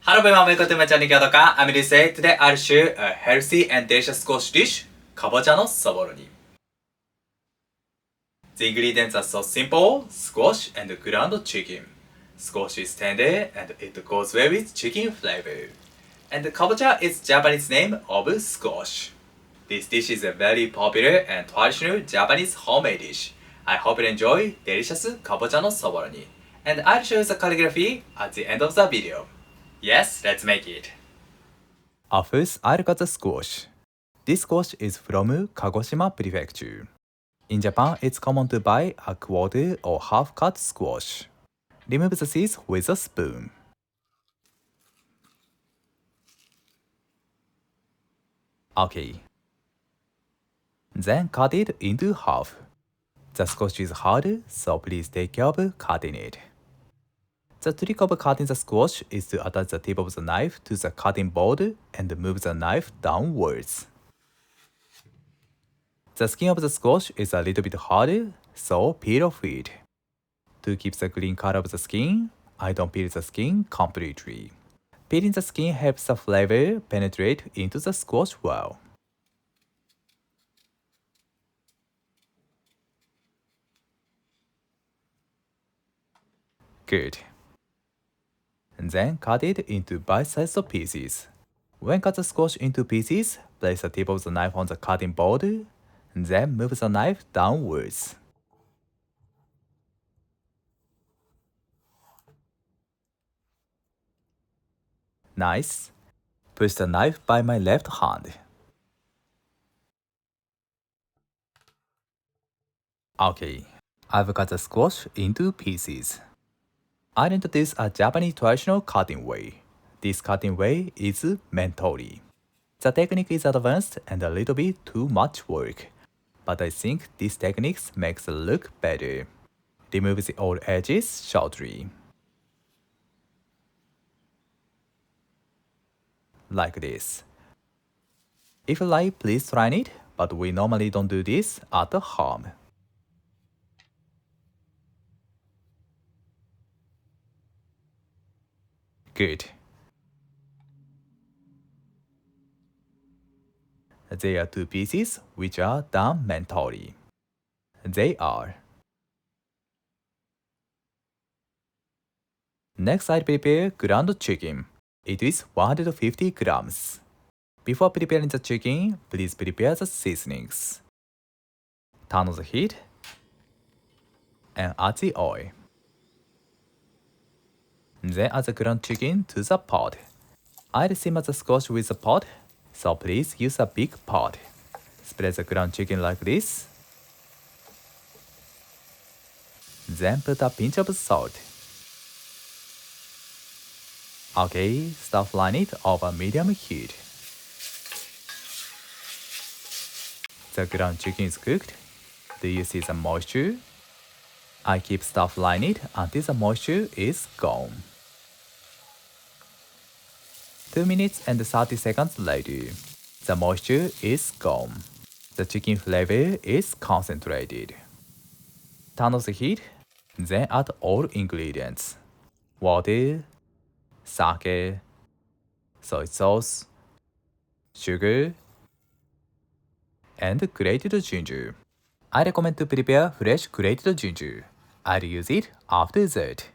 Hello everyone, welcome to my channel Kabocha. I'm Ryusei. Today I'll share a healthy and delicious squash dish, Kabocha no soぼろ煮. The ingredients are so simple: squash and ground chicken. Squash is tender and it goes well with chicken flavor. And Kabocha is Japanese name of squash. This dish is a very popular and traditional Japanese homemade dish. I hope you enjoy delicious Kabocha no soぼろ煮. And I'll show you the calligraphy at the end of the video. Yes, let's make it. First, I'll cut the squash. This squash is from Kagoshima Prefecture. In Japan, it's common to buy a quarter or half-cut squash. Remove the seeds with a spoon. Okay. Then cut it into half. The squash is hard, so please take care of cutting it. The trick of cutting the squash is to attach the tip of the knife to the cutting board and move the knife downwards. The skin of the squash is a little bit hard, so peel off it. To keep the green color of the skin, I don't peel the skin completely. Peeling the skin helps the flavor penetrate into the squash well. Good. And then cut it into bite-sized pieces. When cut the squash into pieces, place the tip of the knife on the cutting board, and then move the knife downwards. Nice. Push the knife by my left hand. Okay, I've cut the squash into pieces. I'll introduce a Japanese traditional cutting way. This cutting way is mentori. The technique is advanced and a little bit too much work, but I think this technique makes it look better. Remove the old edges shortly. Like this. If you like, please try it, but we normally don't do this at home. Good. There are two pieces which are done mentally. They are. Next, I prepare ground chicken. It is 150 grams. Before preparing the chicken, please prepare the seasonings. Turn on the heat and add the oil. Then add the ground chicken to the pot. I'll simmer the squash with the pot, so please use a big pot. Spread the ground chicken like this. Then put a pinch of salt. Okay, start frying it over medium heat. The ground chicken is cooked. Do you see the moisture? I keep stir frying it until the moisture is gone. 2 minutes and 30 seconds later, the moisture is gone. The chicken flavor is concentrated. Turn off the heat, then add all ingredients: water, sake, soy sauce, sugar, and grated ginger. I recommend to prepare fresh grated ginger. I'll use it after that.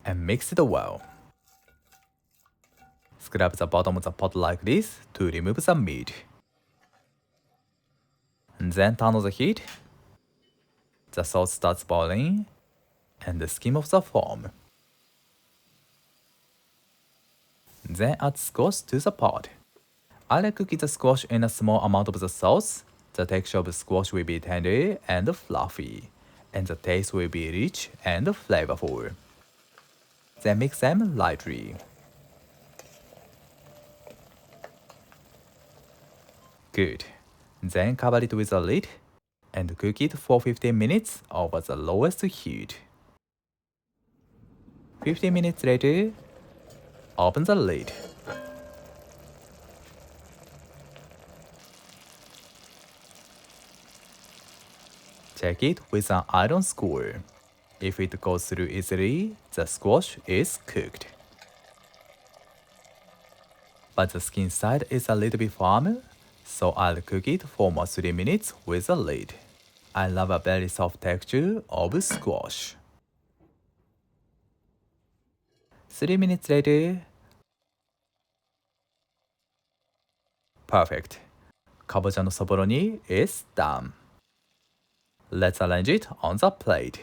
And mix it well. Scrub the bottom of the pot like this to remove the meat. And then turn on the heat. The sauce starts boiling, and skim off the foam. Then add squash to the pot. I like cooking the squash in a small amount of the sauce. The texture of the squash will be tender and fluffy, and the taste will be rich and flavorful. Then mix them lightly. Good. Then cover it with a lid and cook it for 15 minutes over the lowest heat. 15 minutes later, open the lid. Check it with an iron skewer. If it goes through easily, the squash is cooked. But the skin side is a little bit firm, so I'll cook it for more 3 minutes with a lid. I love a very soft texture of squash. 3 minutes later. Perfect. Kabocha no soboro ni is done. Let's arrange it on the plate.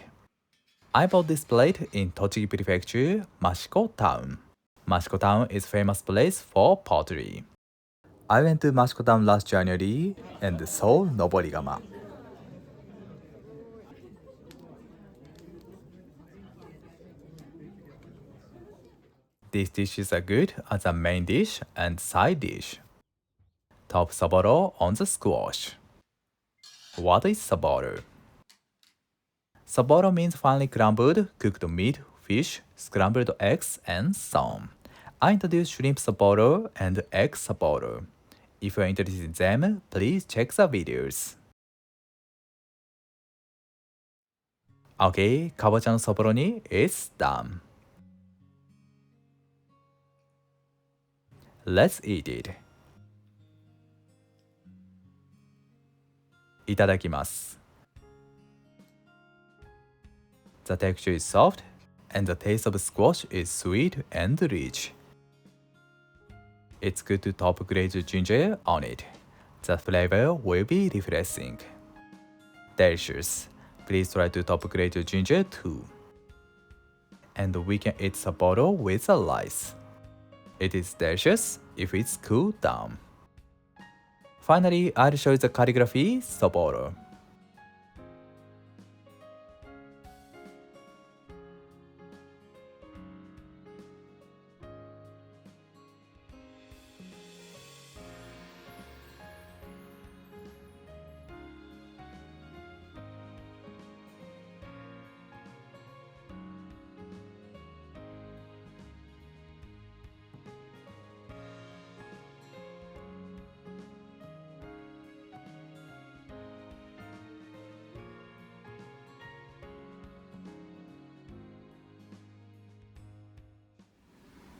I bought this plate in Tochigi Prefecture, Mashiko Town. Mashiko Town is a famous place for pottery. I went to Mashiko Town last January and saw Noborigama. These dishes are good as a main dish and side dish. Top soboro on the squash. What is soboro? Soboro means finely crumbled cooked meat, fish, scrambled eggs, and so on. I introduced shrimp soboro and egg soboro. If you are interested in them, please check the videos. Okay, kabocha no soboro ni is done. Let's eat it. いただきます。The texture is soft, and the taste of squash is sweet and rich. It's good to top grated ginger on it. The flavor will be refreshing. Delicious. Please try to top grated ginger too. And we can eat saboro with the rice. It is delicious if it's cooled down. Finally, I'll show you the calligraphy soboro.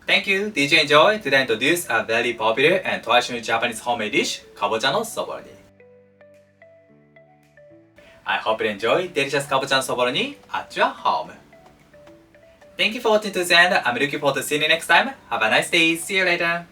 Thank you. Did you enjoy? Today I introduced a very popular and traditional Japanese homemade dish, Kabocha no soboro ni. I hope you enjoy delicious Kabocha no soboro ni at your home. Thank you for watching to the end. I'm looking forward to seeing you next time. Have a nice day. See you later.